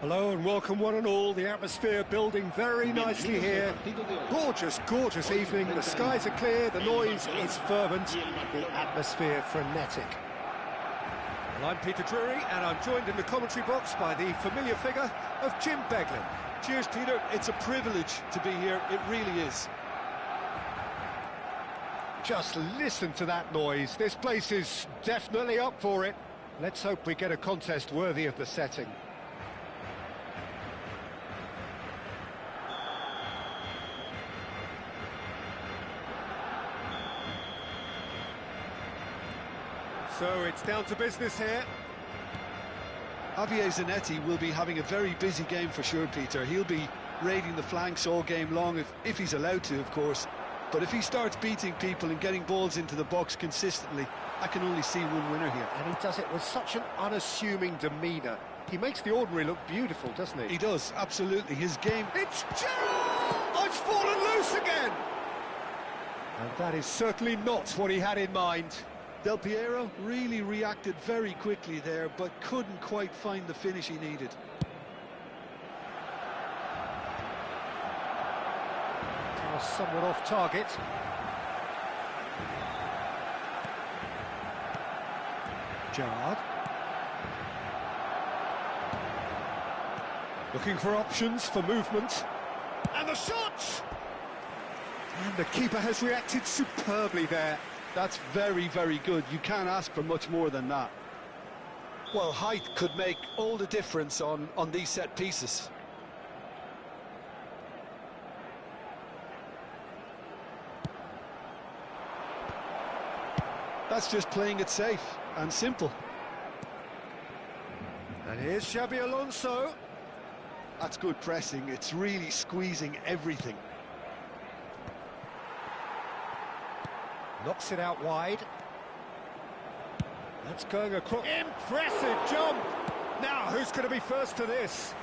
Hello and welcome one and all. The atmosphere building very nicely here. Gorgeous, gorgeous evening. The skies are clear, the noise is fervent, the atmosphere frenetic. Well, I'm Peter Drury and I'm joined in the commentary box by the familiar figure of Jim Beglin. Cheers, Peter. It's a privilege to be here. It really is. Just listen to that noise. This place is definitely up for it. Let's hope we get a contest worthy of the setting. So it's down to business here. Javier Zanetti will be having a very busy game for sure, Peter. He'll be raiding the flanks all game long, if he's allowed to, of course. But if he starts beating people and getting balls into the box consistently, I can only see one winner here. And he does it with such an unassuming demeanour. He makes the ordinary look beautiful, doesn't he? He does, absolutely. His game... It's Gerald! I've fallen loose again! And that is certainly not what he had in mind. Del Piero really reacted very quickly there, but couldn't quite find the finish he needed. Somewhat off target. Gerrard. Looking for options for movement. And the shot! And the keeper has reacted superbly there. That's very, very good. You can't ask for much more than that. Well, height could make all the difference on these set pieces. That's just playing it safe and simple. And here's Xabi Alonso. That's good pressing. It's really squeezing everything. Knocks it out wide. That's going across. Impressive jump! Now, who's going to be first to this?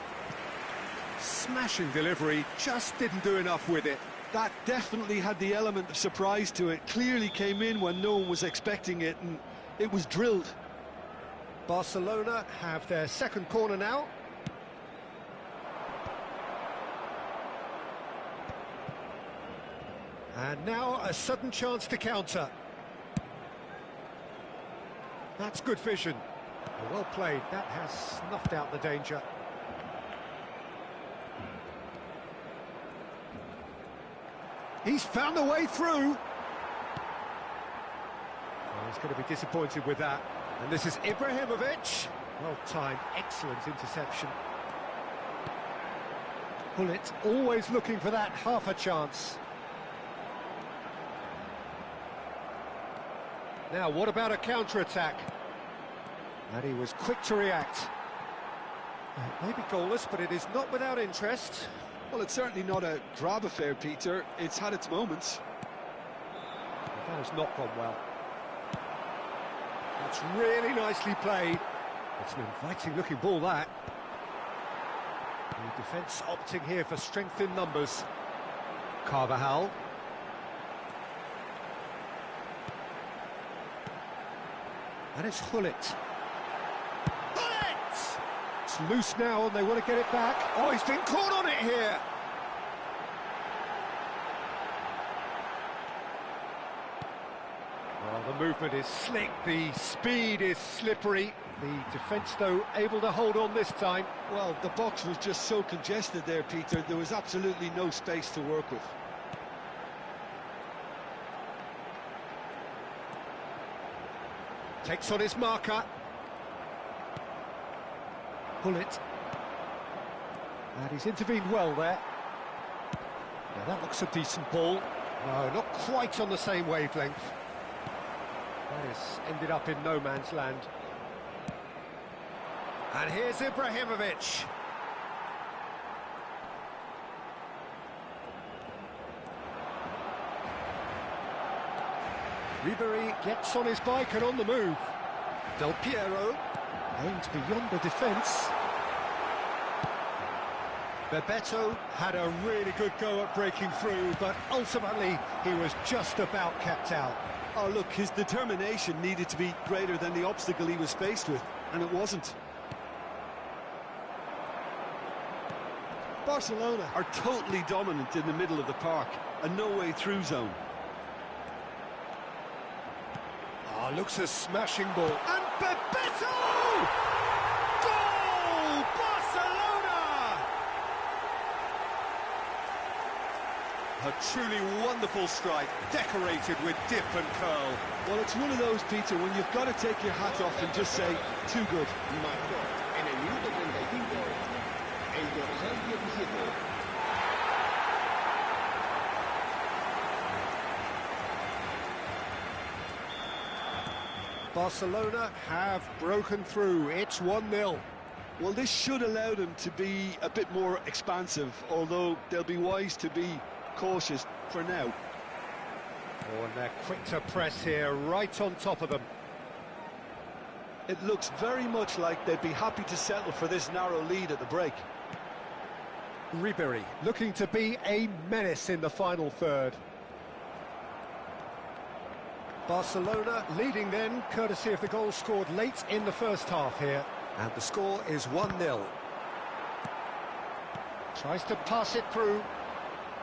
Smashing delivery, just didn't do enough with it. That definitely had the element of surprise to it. Clearly came in when no one was expecting it, and it was drilled. Barcelona have their second corner now. And now a sudden chance to counter. That's good vision. Well played. That has snuffed out the danger. He's found a way through. Well, he's going to be disappointed with that. And this is Ibrahimovic. Well timed, excellent interception. Hullet always looking for that half a chance. Now, what about a counter-attack? And he was quick to react. Maybe goalless, but it is not without interest. Well, it's certainly not a drab affair, Peter. It's had its moments. That has not gone well. That's really nicely played. It's an inviting-looking ball, that. The defence opting here for strength in numbers. Carvajal. And it's Hullet. Hullet! It's loose now and they want to get it back. Oh, he's been caught on it here. Well, the movement is slick, the speed is slippery. The defence, though, able to hold on this time. Well, the box was just so congested there, Peter. There was absolutely no space to work with. Takes on his marker. Pull it. And he's intervened well there. Now that looks a decent ball. No, not quite on the same wavelength. That has ended up in no man's land. And here's Ibrahimovic. Ribery gets on his bike and on the move. Del Piero aimed beyond the defence. Bebeto had a really good go at breaking through, but ultimately he was just about kept out. Oh, look, his determination needed to be greater than the obstacle he was faced with, and it wasn't. Barcelona are totally dominant in the middle of the park, a no-way-through zone. Oh, looks a smashing ball. And Bebeto! Goal! Barcelona! A truly wonderful strike, decorated with dip and curl. Well, it's one of those, Peter, when you've got to take your hat off and just say, too good. En el minuto 35, el dorsal 17. Barcelona have broken through. It's 1-0. Well, this should allow them to be a bit more expansive, although they'll be wise to be cautious for now. Oh, and they're quick to press here, right on top of them. It looks very much like they'd be happy to settle for this narrow lead at the break. Ribery looking to be a menace in the final third. Barcelona leading then, courtesy of the goal scored late in the first half here. And the score is 1-0. Tries to pass it through.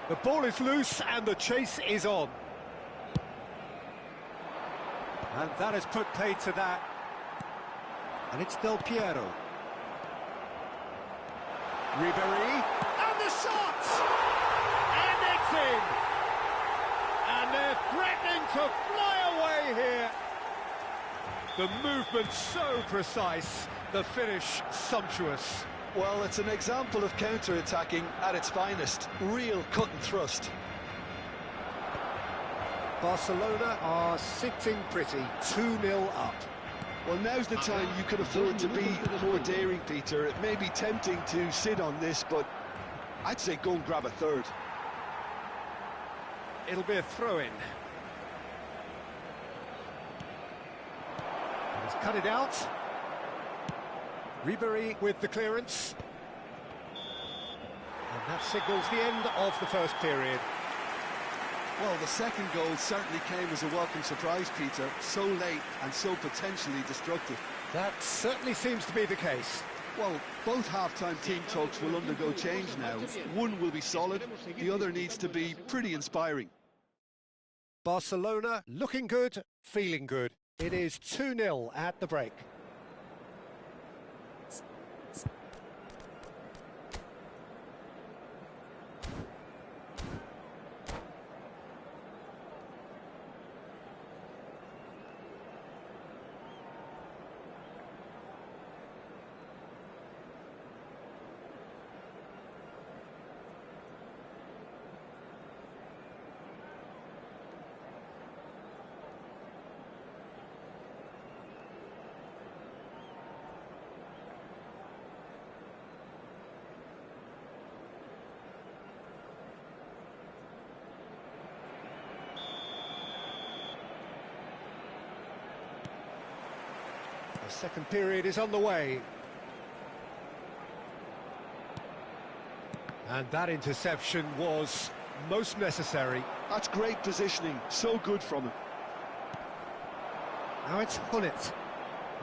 The ball is loose and the chase is on. And that has put paid to that. And it's Del Piero. Ribery, and the shot! And it's in! And they're threatening to fly away here. The movement so precise, the finish sumptuous. Well, it's an example of counter-attacking at its finest. Real cut and thrust. Barcelona are sitting pretty, 2-0 up. Well, now's the time you could afford to be more daring, Peter. It may be tempting to sit on this, but I'd say go and grab a third. It'll be a throw-in. He's cut it out. Ribery with the clearance. And that signals the end of the first period. Well, the second goal certainly came as a welcome surprise, Peter. So late and so potentially destructive. That certainly seems to be the case. Well, both half-time team talks will undergo change now. One will be solid, the other needs to be pretty inspiring. Barcelona looking good, feeling good. It is 2-0 at the break. The second period is on the way. And that interception was most necessary. That's great positioning, so good from him. Now it's Hullet.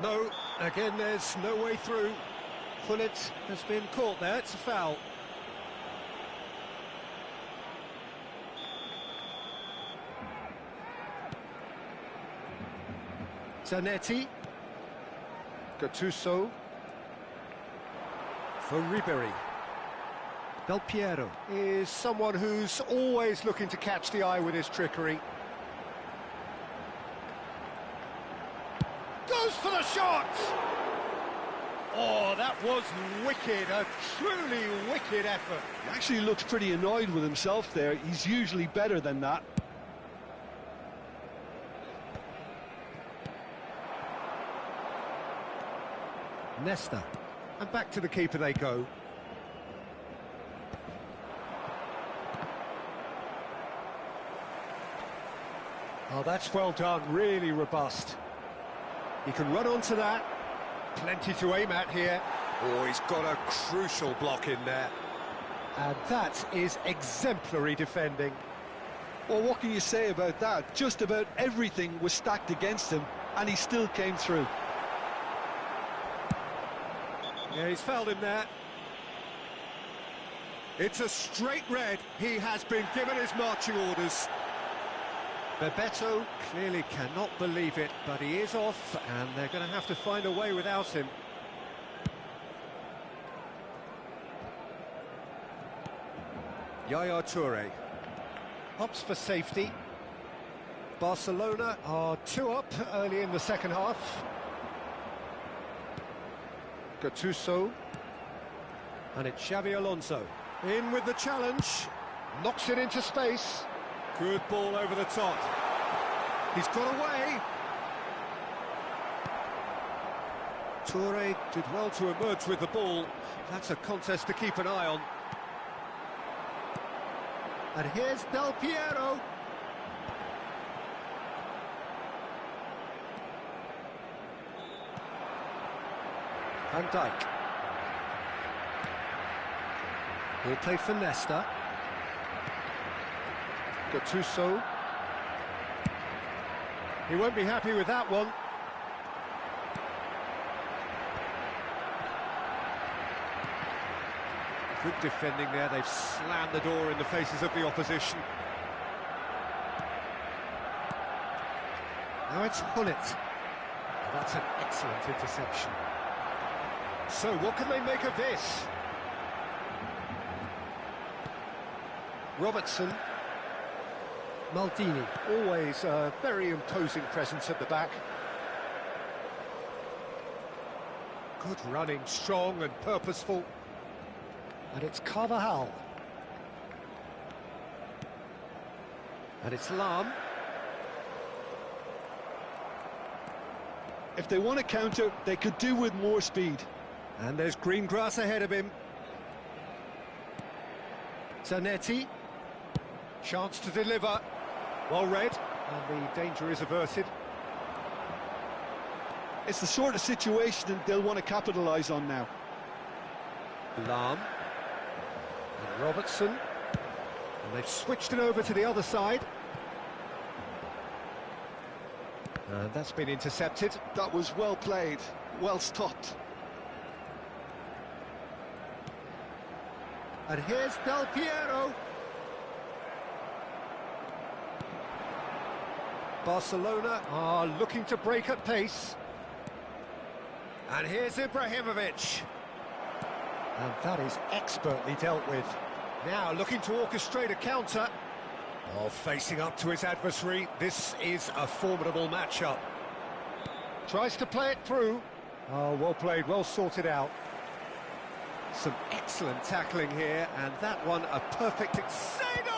No, again there's no way through. Hullet has been caught there, it's a foul. Zanetti. Gattuso. For Ribery. Del Piero is someone who's always looking to catch the eye with his trickery. Goes for the shot! Oh, that was wicked, a truly wicked effort. He actually looks pretty annoyed with himself there. He's usually better than that. Nesta. And back to the keeper they go. Oh, that's well done, really robust. He can run onto that. Plenty to aim at here. Oh, he's got a crucial block in there. And that is exemplary defending. Well, what can you say about that? Just about everything was stacked against him, and he still came through. Yeah, he's fouled him there. It's a straight red. He has been given his marching orders. Bebeto clearly cannot believe it, but he is off, and they're going to have to find a way without him. Yaya Toure opts for safety. Barcelona are 2 up early in the second half. Gattuso. And it's Xabi Alonso. In with the challenge. Knocks it into space. Good ball over the top. He's got away. Toure did well to emerge with the ball. That's a contest to keep an eye on. And here's Del Piero. Van Dijk. He'll play for Nesta. Gattuso. He won't be happy with that one. Good defending there. They've slammed the door in the faces of the opposition. Now it's Hullet. That's an excellent interception. So what can they make of this? Robertson. Maldini, always a very imposing presence at the back. Good running, strong and purposeful. And it's Carvajal. And it's Lam. If they want to counter, they could do with more speed. And there's green grass ahead of him. Zanetti. Chance to deliver. Well read, and the danger is averted. It's the sort of situation that they'll want to capitalise on now. Lam. And Robertson. And they've switched it over to the other side. And that's been intercepted. That was well played, well stopped. And here's Del Piero. Barcelona are looking to break at pace. And here's Ibrahimovic. And that is expertly dealt with. Now looking to orchestrate a counter. Oh, facing up to his adversary. This is a formidable matchup. Tries to play it through. Oh, well played, well sorted out. Some excellent tackling here, and that one a perfect Sado!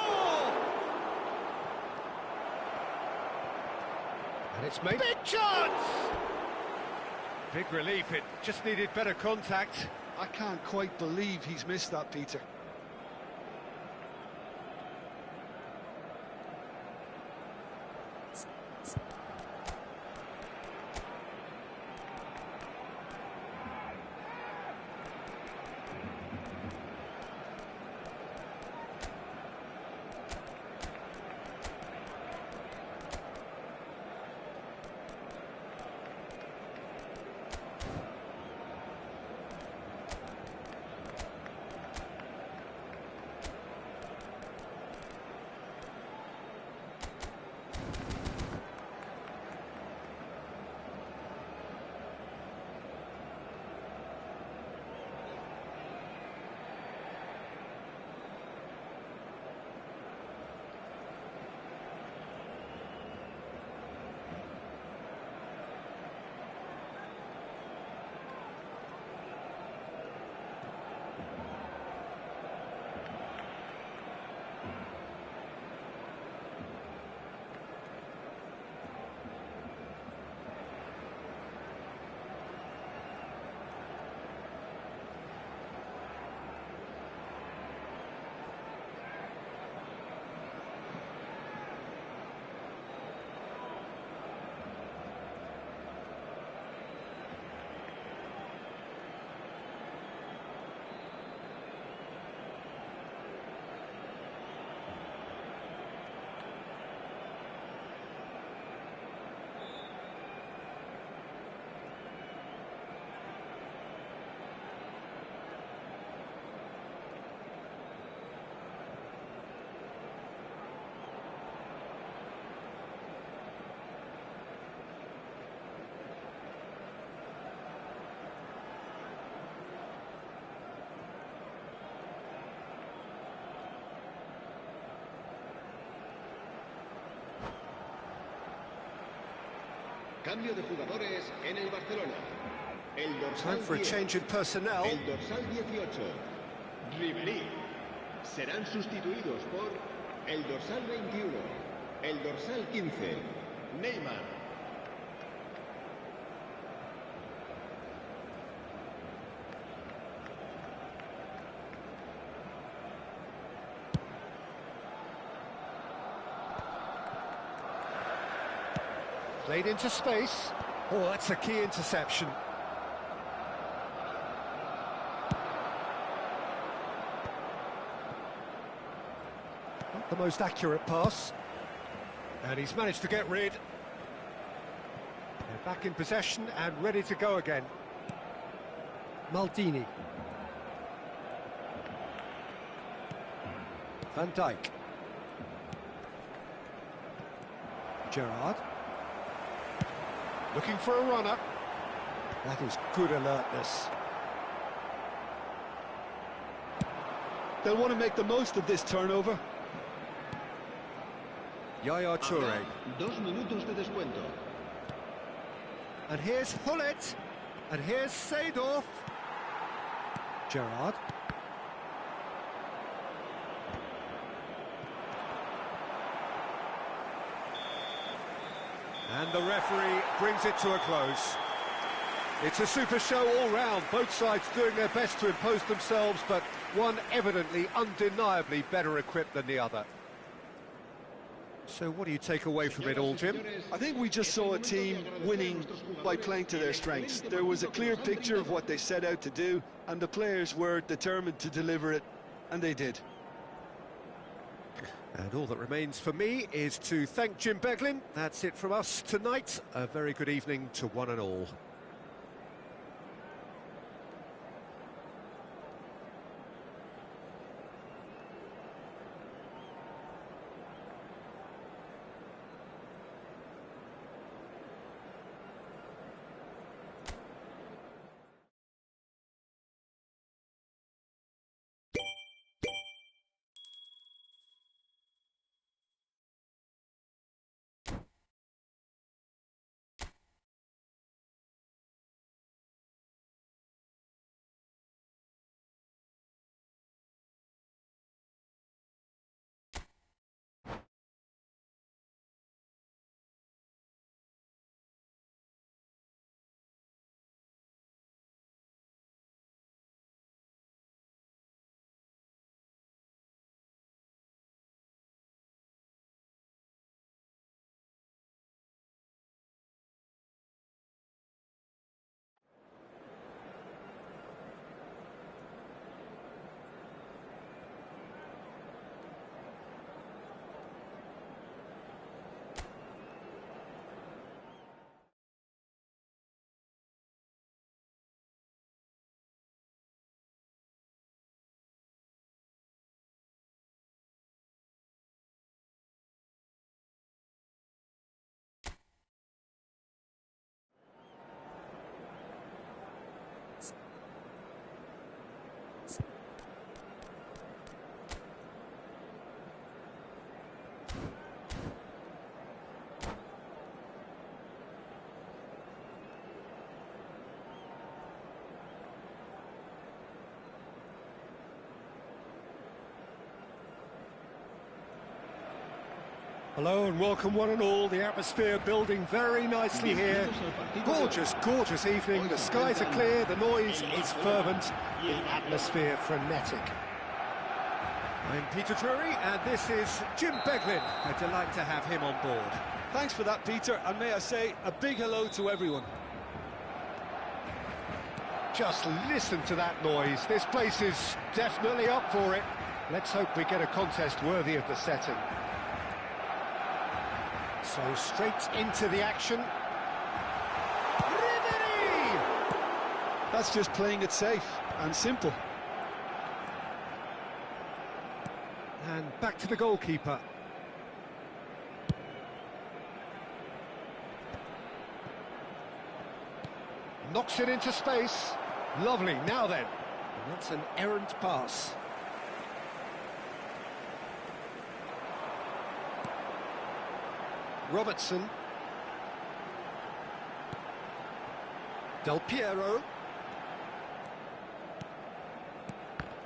And it's made big chance! Big relief, it just needed better contact. I can't quite believe he's missed that, Peter. Cambio de jugadores en el Barcelona. El dorsal Time for a 10, change in personnel. el dorsal 18, Ribery. Serán sustituidos por el dorsal 21, el dorsal 15, Neymar. Played into space. Oh, that's a key interception. Not the most accurate pass. And he's managed to get rid. They're back in possession and ready to go again. Maldini. Van Dijk. Gerrard. Looking for a runner. That is good alertness. They'll want to make the most of this turnover. Yaya Toure. Habrá 2 minutos de descuento. And here's Hullet. And here's Seedorf. Gerrard. And the referee brings it to a close. It's a super show all round, both sides doing their best to impose themselves, but one evidently, undeniably better equipped than the other. So what do you take away from it all, Jim? I think we just saw a team winning by playing to their strengths. There was a clear picture of what they set out to do, and the players were determined to deliver it, and they did. And all that remains for me is to thank Jim Beglin. That's it from us tonight. A very good evening to one and all. Hello and welcome one and all. The atmosphere building very nicely here. Gorgeous, gorgeous evening. The skies are clear, the noise is fervent, the atmosphere frenetic. I'm Peter Drury and this is Jim Beglin. A delight to have him on board. Thanks for that, Peter, and may I say a big hello to everyone. Just listen to that noise. This place is definitely up for it. Let's hope we get a contest worthy of the setting. So straight into the action. Ribery! That's just playing it safe and simple. And back to the goalkeeper. Knocks it into space. Lovely, now then. And that's an errant pass. Robertson. Del Piero.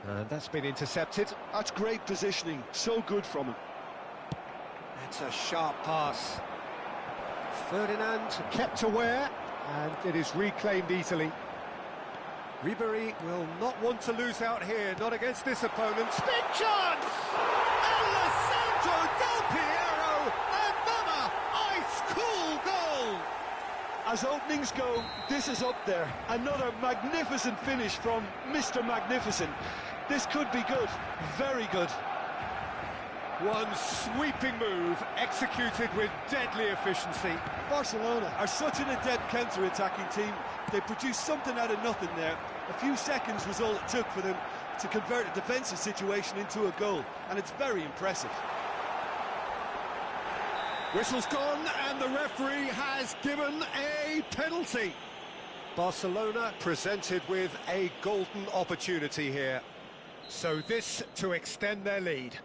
And that's been intercepted. That's great positioning, so good from him. That's a sharp pass. Ferdinand kept aware, and it is reclaimed easily. Ribery will not want to lose out here, not against this opponent. Big chance! Alessandro Del Piero! Another ice-cool goal! As openings go, this is up there. Another magnificent finish from Mr. Magnificent. This could be good, very good. One sweeping move, executed with deadly efficiency. Barcelona are such an adept counter-attacking team. They produced something out of nothing there. A few seconds was all it took for them to convert a defensive situation into a goal, and it's very impressive. Whistle's gone, and the referee has given a penalty. Barcelona presented with a golden opportunity here. So this to extend their lead.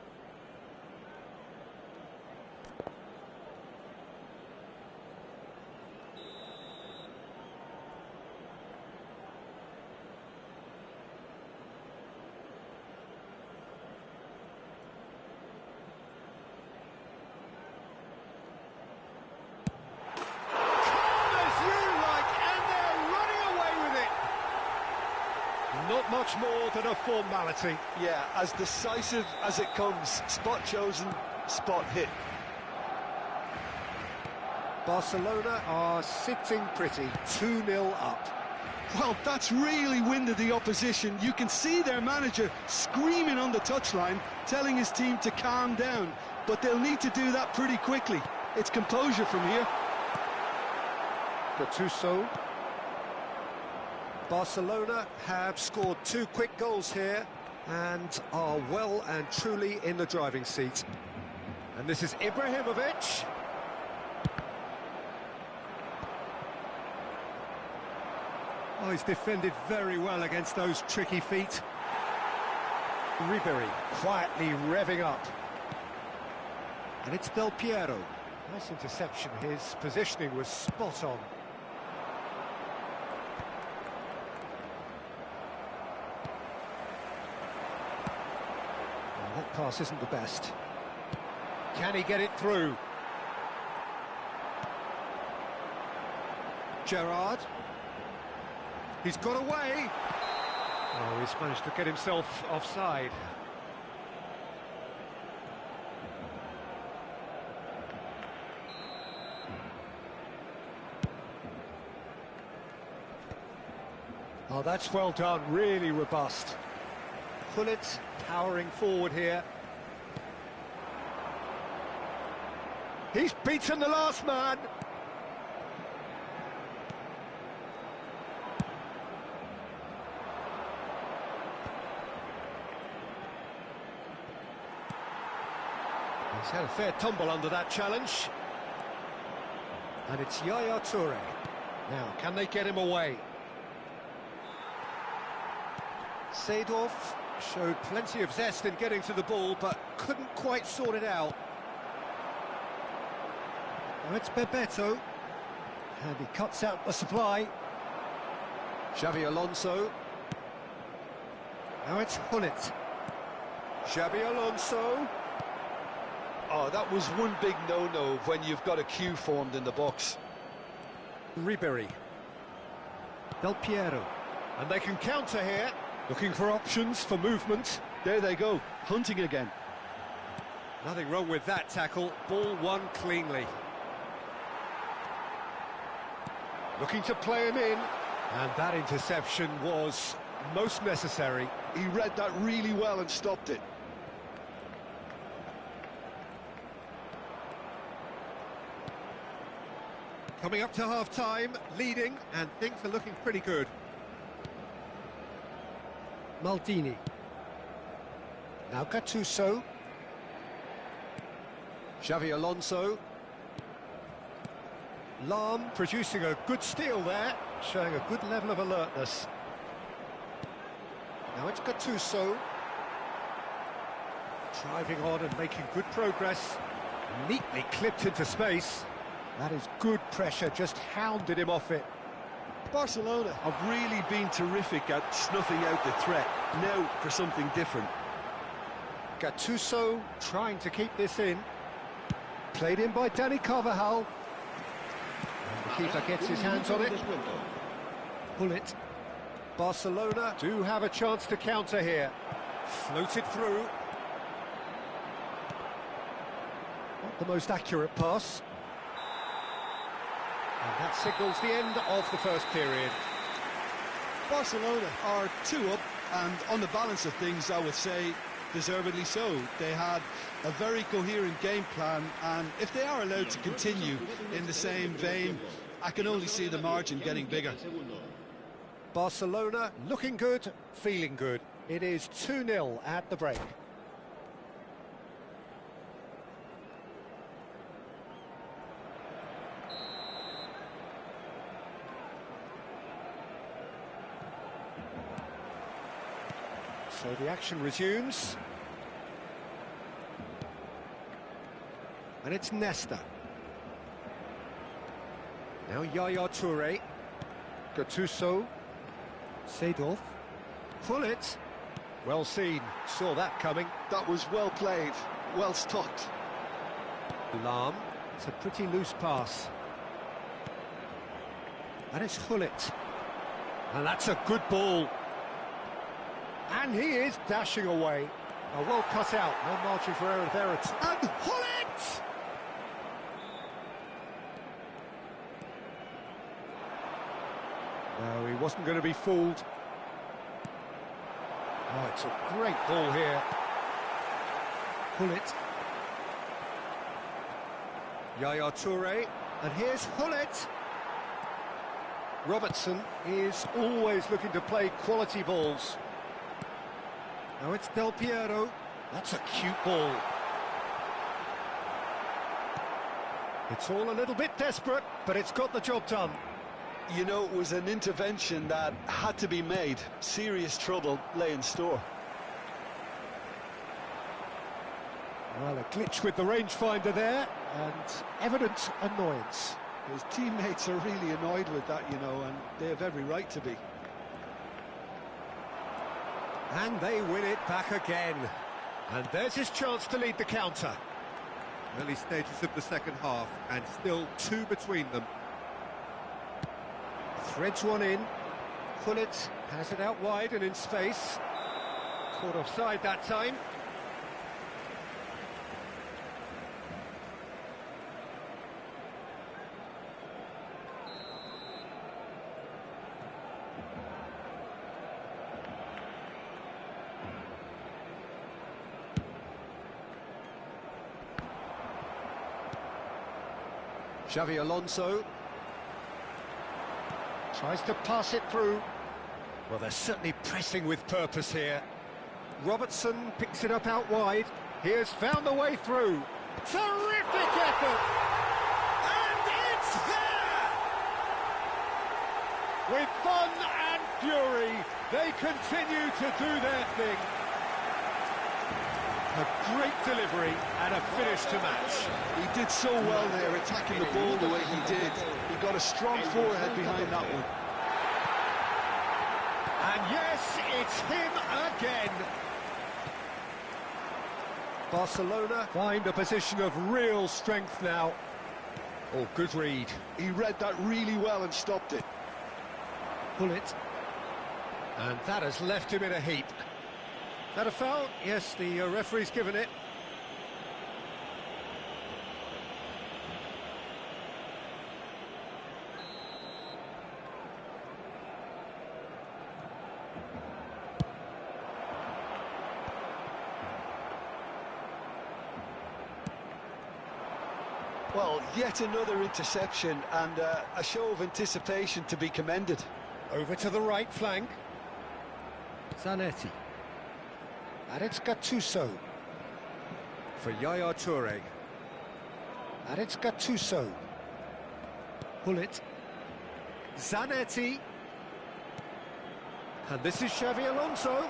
Not much more than a formality. Yeah, as decisive as it comes. Spot chosen, spot hit. Barcelona are sitting pretty, 2-0 up. Well, that's really winded the opposition. You can see their manager screaming on the touchline, telling his team to calm down. But they'll need to do that pretty quickly. It's composure from here. Gattuso. Barcelona have scored 2 quick goals here and are well and truly in the driving seat. And this is Ibrahimovic. Oh, he's defended very well against those tricky feet. Ribery quietly revving up. And it's Del Piero. Nice interception, his positioning was spot on. That pass isn't the best. Can he get it through? Gerrard. He's got away. Oh, he's managed to get himself offside. Oh, that's well done, really robust. Gullit powering forward here. He's beaten the last man. He's had a fair tumble under that challenge. And it's Yaya Toure. Now, can they get him away? Seedorf showed plenty of zest in getting to the ball, but couldn't quite sort it out. Now it's Bebeto, and he cuts out the supply. Xavi Alonso. Now it's Gullit. Xavi Alonso. Oh, that was one big no-no when you've got a queue formed in the box. Ribery. Del Piero. And they can counter here. Looking for options for movement. There they go, hunting again. Nothing wrong with that tackle. Ball won cleanly. Looking to play him in. And that interception was most necessary. He read that really well and stopped it. Coming up to half-time, leading, and things are looking pretty good. Maldini. Now Gattuso. Xavi Alonso. Lahm producing a good steal there, showing a good level of alertness. Now it's Gattuso. Driving on and making good progress. Neatly clipped into space. That is good pressure, just hounded him off it. Barcelona have really been terrific at snuffing out the threat. Now for something different. Gattuso trying to keep this in. Played in by Dani Carvajal. And the keeper gets his hands on it. Pull it. Barcelona do have a chance to counter here. Floated through. Not the most accurate pass. And that signals the end of the first period. Barcelona are 2 up, and on the balance of things, I would say deservedly so. They had a very coherent game plan, and if they are allowed to continue in the same vein, I can only see the margin getting bigger. Barcelona looking good, feeling good. It is 2-0 at the break. So the action resumes. And it's Nesta. Now Yaya Toure. Gattuso. Seedorf. Pull it. Well seen. Saw that coming. That was well played, well stopped. Lahm. It's a pretty loose pass. And it's Hullet. And that's a good ball. And he is dashing away. Oh, well cut out. No margin for error there. And Hullet! No, he wasn't going to be fooled. Oh, it's a great ball here. Hullet. Yaya Toure. And here's Hullet. Robertson is always looking to play quality balls. Now it's Del Piero. That's a cute ball. It's all a little bit desperate, but it's got the job done. You know, it was an intervention that had to be made. Serious trouble lay in store. Well, a glitch with the rangefinder there, and evident annoyance. His teammates are really annoyed with that, you know, and they have every right to be. And they win it back again. And there's his chance to lead the counter. Early stages of the second half, and still 2 between them. Threads one in. Hullet has it out wide and in space. Caught offside that time. Xavi Alonso tries to pass it through. Well, they're certainly pressing with purpose here. Robertson picks it up out wide. He has found the way through. Terrific effort! And it's there! With fun and fury, they continue to do their thing. A great delivery and a finish to match. He did so well there, attacking the ball the way he did. He got a strong forehead behind that one. And yes, it's him again. Barcelona find a position of real strength now. Oh, good read. He read that really well and stopped it. Pull it. And that has left him in a heap. That a foul? Yes, the referee's given it. Well, yet another interception and a show of anticipation to be commended. Over to the right flank. Zanetti. And it's Gattuso. For Yaya Toure. And it's Gattuso. Pull it. Zanetti. And this is Xavi Alonso.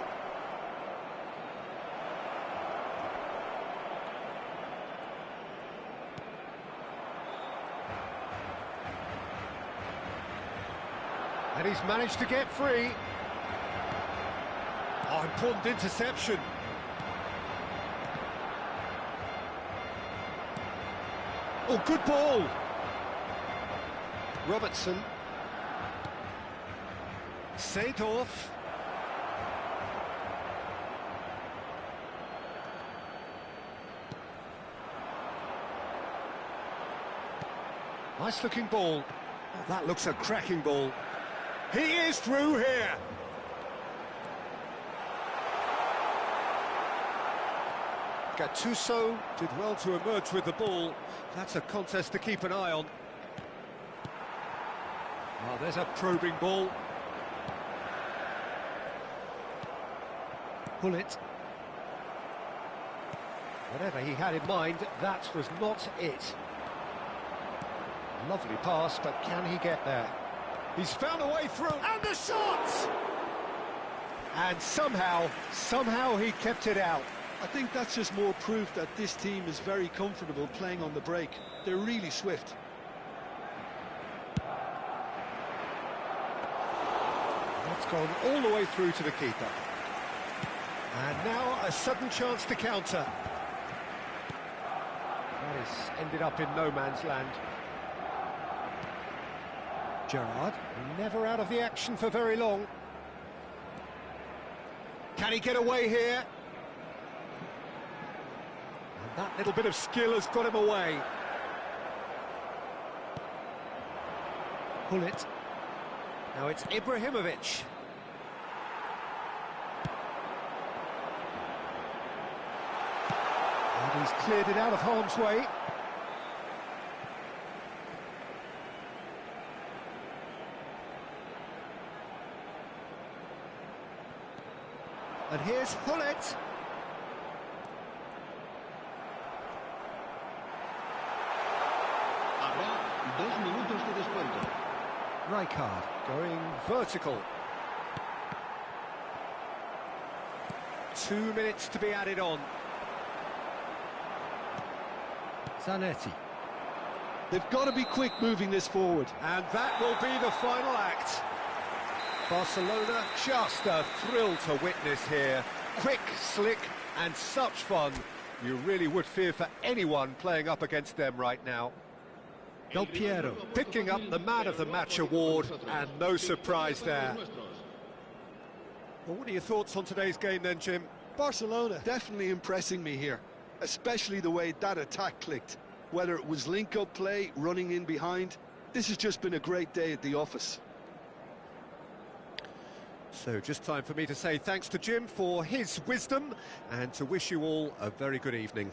he's managed to get free. Oh, important interception. Oh, good ball. Robertson. Seedorf. Nice looking ball. Oh, that looks a cracking ball. He is through here. Gattuso did well to emerge with the ball. That's a contest to keep an eye on. Oh, there's a probing ball. Pull it. Whatever he had in mind, that was not it. Lovely pass, but can he get there? He's found a way through, and the shot! And somehow he kept it out. I think that's just more proof that this team is very comfortable playing on the break. They're really swift. That's gone all the way through to the keeper. And now a sudden chance to counter. That has ended up in no man's land. Gerrard, never out of the action for very long. Can he get away here? And that little bit of skill has got him away. Pull it. Now it's Ibrahimovic. And he's cleared it out of harm's way. And here's Hullet. Habrá 2 minutos de descuento. Rijkaard going vertical. 2 minutes to be added on. Zanetti. They've got to be quick moving this forward. And that will be the final act. Barcelona, just a thrill to witness here. Quick, slick, and such fun. You really would fear for anyone playing up against them right now. Del Piero picking up the Man of the Match award, and no surprise there. Well, what are your thoughts on today's game then, Jim? Barcelona definitely impressing me here, especially the way that attack clicked. Whether it was link-up play, running in behind, this has just been a great day at the office. So just time for me to say thanks to Jim for his wisdom and to wish you all a very good evening.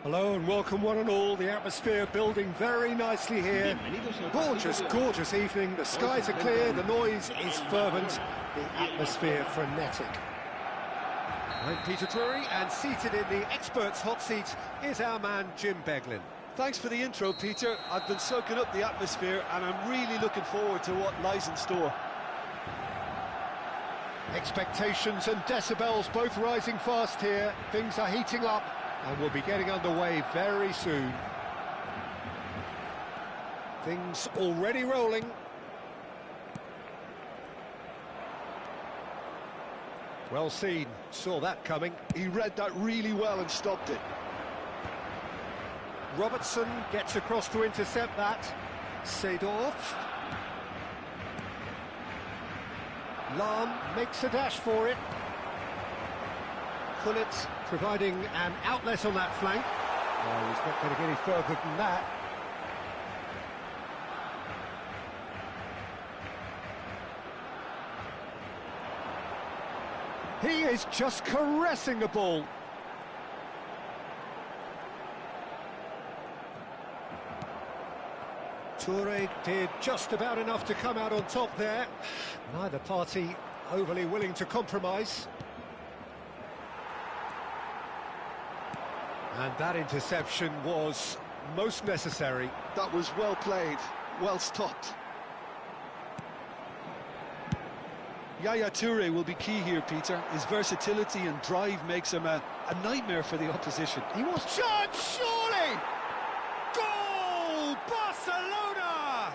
Hello and welcome one and all. The atmosphere building very nicely here. Gorgeous, gorgeous evening. The skies are clear, the noise is fervent, the atmosphere frenetic. I'm Peter Drury, and seated in the experts' hot seat is our man Jim Beglin. Thanks for the intro, Peter. I've been soaking up the atmosphere and I'm really looking forward to what lies in store. Expectations and decibels both rising fast here. Things are heating up and we'll be getting underway very soon. Things already rolling. Well seen, saw that coming. He read that really well and stopped it. Robertson gets across to intercept that. Seedorf. Lahm makes a dash for it. Gullit providing an outlet on that flank. Oh, he's not going to get any further than that. He is just caressing the ball. Toure did just about enough to come out on top there. Neither party overly willing to compromise. And that interception was most necessary. That was well played, well stopped. Yaya Toure will be key here, Peter. His versatility and drive makes him a nightmare for the opposition. He was charged, surely! Goal! Barcelona!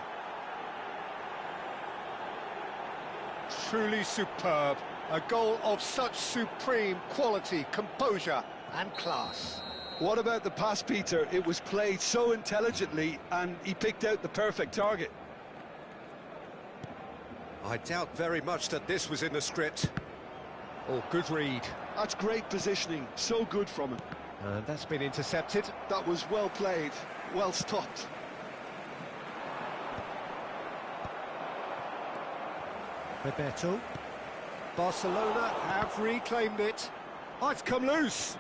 Truly superb. A goal of such supreme quality, composure and class. What about the pass, Peter? It was played so intelligently and he picked out the perfect target. I doubt very much that this was in the script. Oh, good read. That's great positioning, so good from him. And that's been intercepted. That was well played, well stopped. Bebeto. Barcelona have reclaimed it. Oh, it's come loose.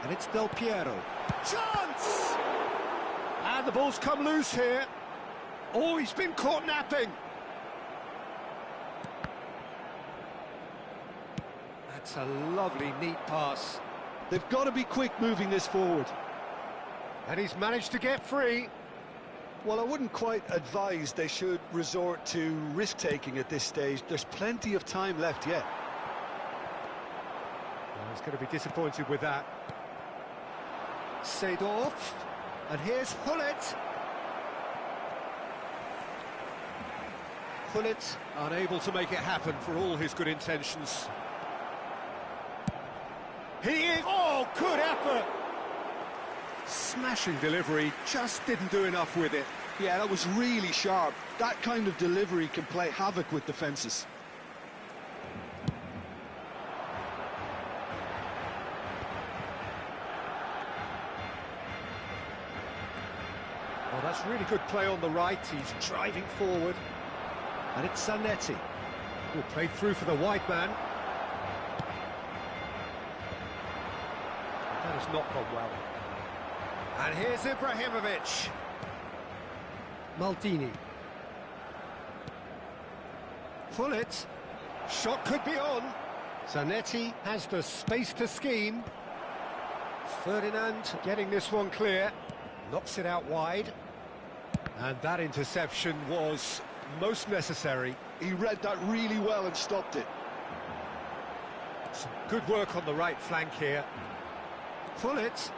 And it's Del Piero. Chance! And the ball's come loose here. Oh, he's been caught napping. That's a lovely, neat pass. They've got to be quick moving this forward. And he's managed to get free. Well, I wouldn't quite advise they should resort to risk-taking at this stage. There's plenty of time left yet. Well, he's going to be disappointed with that. Seedorf. And here's Gullit. Gullit Unable to make it happen for all his good intentions. He is... Oh, good effort! Smashing delivery, just didn't do enough with it. Yeah, that was really sharp. That kind of delivery can play havoc with defences. Well, that's really good play on the right. He's driving forward. And it's Zanetti, who played through for the wide man. That has not gone well. And here's Ibrahimovic. Maldini. Gullit. Shot could be on. Zanetti has the space to scheme. Ferdinand getting this one clear. Knocks it out wide. And that interception was most necessary. He read that really well and stopped it. Some good work on the right flank here. Gullit.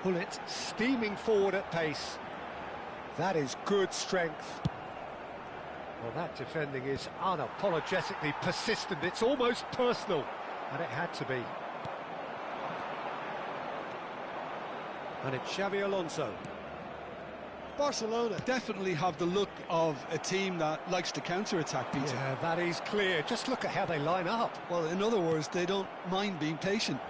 Gullit steaming forward at pace. That is good strength. Well, that defending is unapologetically persistent. It's almost personal, and it had to be. And it's Xabi Alonso. Barcelona definitely have the look of a team that likes to counter-attack, Peter. Yeah, that is clear. Just look at how they line up. Well, in other words, they don't mind being patient.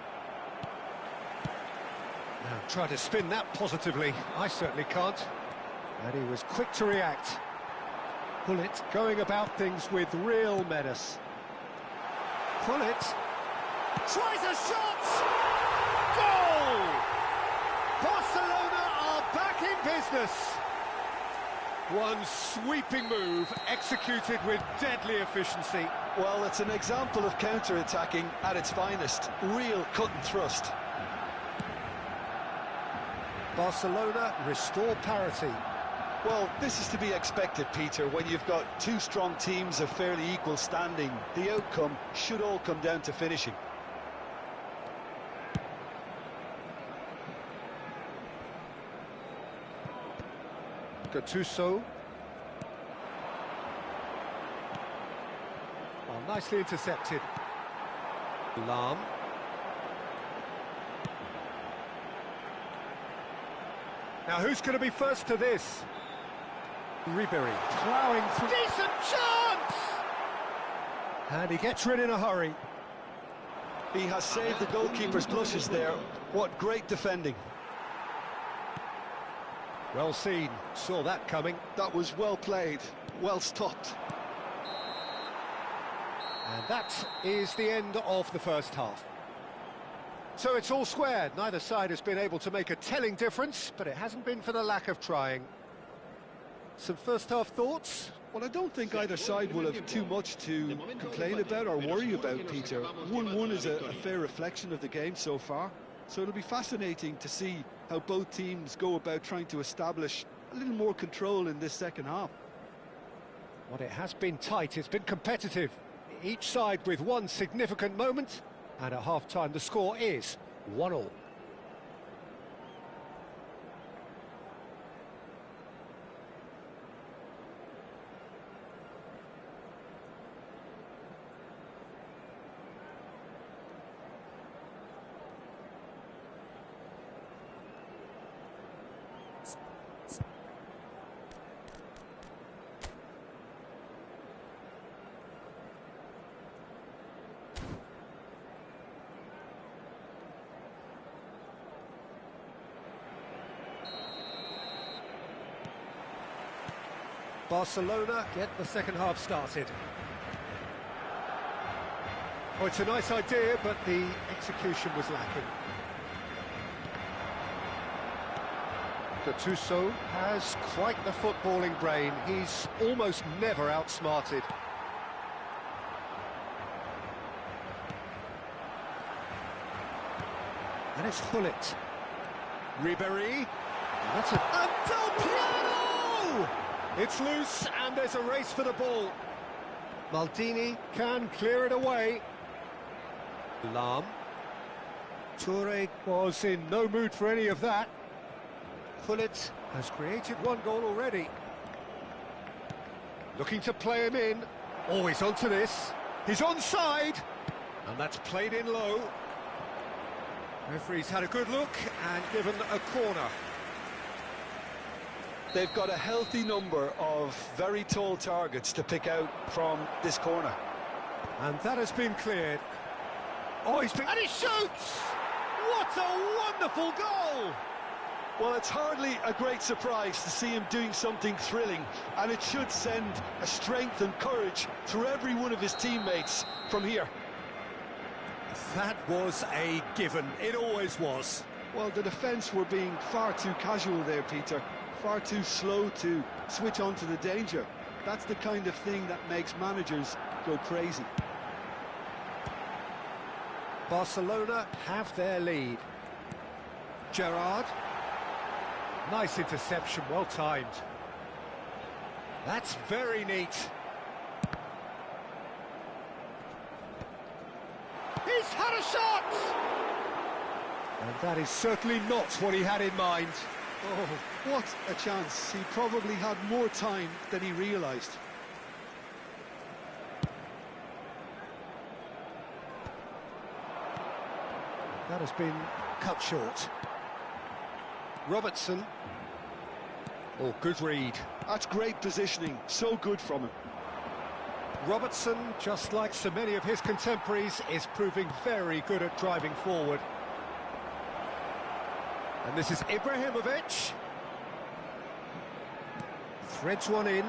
Now, try to spin that positively. I certainly can't. And he was quick to react. Gullit going about things with real menace. Gullit tries a shot! Goal! Barcelona are back in business. One sweeping move executed with deadly efficiency. Well, it's an example of counter-attacking at its finest. Real cut and thrust. Barcelona restore parity. Well, this is to be expected, Peter, when you've got two strong teams of fairly equal standing. The outcome should all come down to finishing. Gattuso. Oh, nicely intercepted. Lam. Now who's going to be first to this? Ribery ploughing through. Decent chance! And he gets rid in a hurry. He has saved the goalkeeper's blushes there. What great defending. Well seen, saw that coming. That was well played, well stopped. And that is the end of the first half. So it's all square. Neither side has been able to make a telling difference, but it hasn't been for the lack of trying. Some first half thoughts? Well, I don't think either side will have too much to complain about or worry about, Peter. 1-1 is a fair reflection of the game so far. So it'll be fascinating to see how both teams go about trying to establish a little more control in this second half. Well, it has been tight, it's been competitive. Each side with one significant moment, and at half-time the score is 1-1. Barcelona get the second half started. Oh, it's a nice idea, but the execution was lacking. Gattuso has quite the footballing brain. He's almost never outsmarted. And it's Gullit. Ribery. That's a... And Del Piano! It's loose, and there's a race for the ball. Maldini can clear it away. Lam. Toure was in no mood for any of that. Gullit has created one goal already. Looking to play him in. Oh, he's onto this. He's onside. And that's played in low. Referee's had a good look and given a corner. They've got a healthy number of very tall targets to pick out from this corner. And that has been cleared. Oh, and he shoots! What a wonderful goal! Well, it's hardly a great surprise to see him doing something thrilling, and it should send a strength and courage through every one of his teammates from here. That was a given. It always was. Well, the defence were being far too casual there, Peter. Far too slow to switch on to the danger. That's the kind of thing that makes managers go crazy. Barcelona have their lead. Gerrard. Nice interception, well timed. That's very neat. He's had a shot! And that is certainly not what he had in mind. Oh, what a chance. He probably had more time than he realised. That has been cut short. Robertson. Oh, good read. That's great positioning. So good from him. Robertson, just like so many of his contemporaries, is proving very good at driving forward. And this is Ibrahimovic. Threads one in.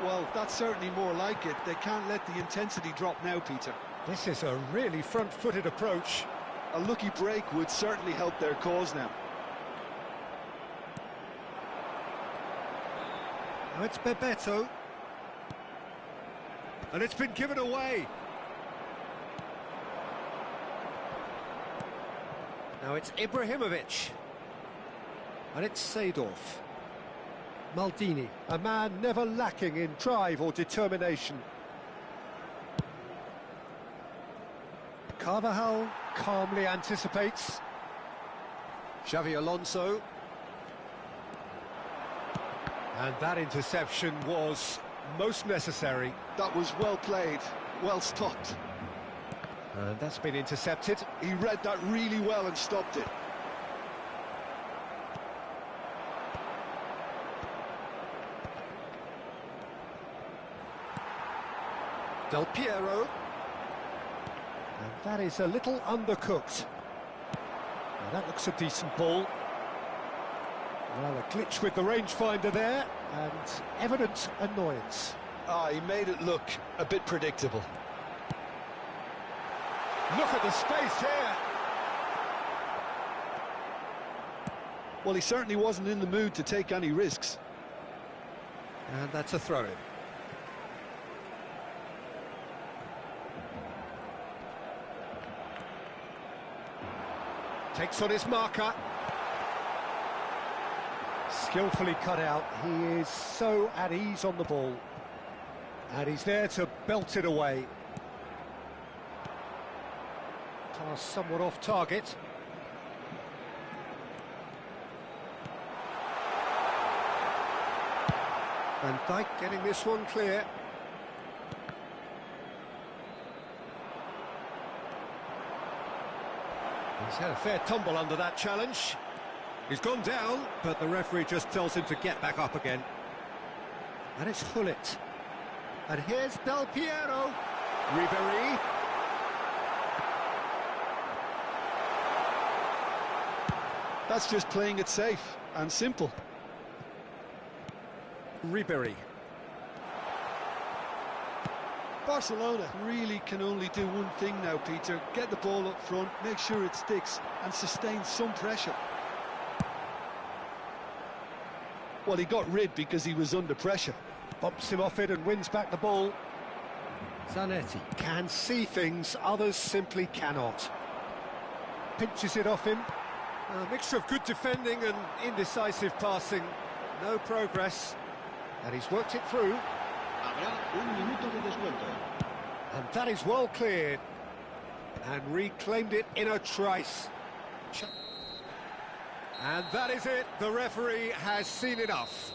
Well, that's certainly more like it. They can't let the intensity drop now, Peter. This is a really front-footed approach. A lucky break would certainly help their cause now. Now it's Bebeto. And it's been given away. Now it's Ibrahimovic. And it's Seedorf. Maldini, a man never lacking in drive or determination. Carvajal calmly anticipates. Xavi Alonso. And that interception was most necessary. That was well played, well stopped. And that's been intercepted. He read that really well and stopped it. Del Piero. And that is a little undercooked. Now that looks a decent ball. Well, a glitch with the rangefinder there, and evident annoyance. He made it look a bit predictable. Look at the space here. Well, he certainly wasn't in the mood to take any risks. And that's a throw-in. Takes on his marker. Skillfully cut out. He is so at ease on the ball. And he's there to belt it away. Pass somewhat off target. Van Dijk getting this one clear. He's had a fair tumble under that challenge. He's gone down, but the referee just tells him to get back up again. And it's Hullet. And here's Del Piero. Ribéry. That's just playing it safe and simple. Ribéry. Barcelona really can only do one thing now, Peter. Get the ball up front, make sure it sticks, and sustain some pressure. Well, he got rid because he was under pressure. Bumps him off it and wins back the ball. Zanetti can see things others simply cannot. Pinches it off him. A mixture of good defending and indecisive passing. No progress. And he's worked it through. Habrá un minuto de descuento. And that is well cleared. And reclaimed it in a trice. And that is it. The referee has seen enough.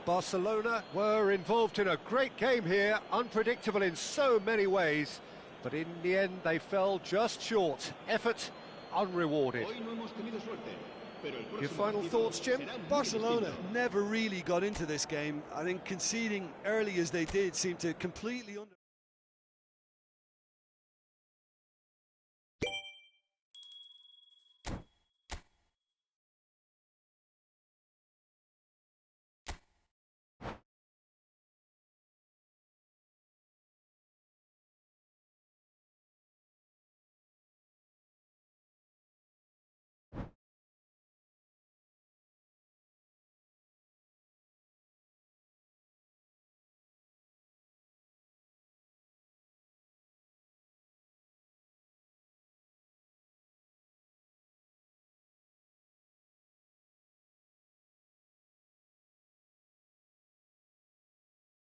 Barcelona were involved in a great game here, unpredictable in so many ways, but in the end they fell just short. Effort unrewarded. Hoy no hemos tenido suerte, pero el próximo Your final partido thoughts, Jim? será muy Barcelona distinto. never really got into this game. I think conceding early as they did seemed to completely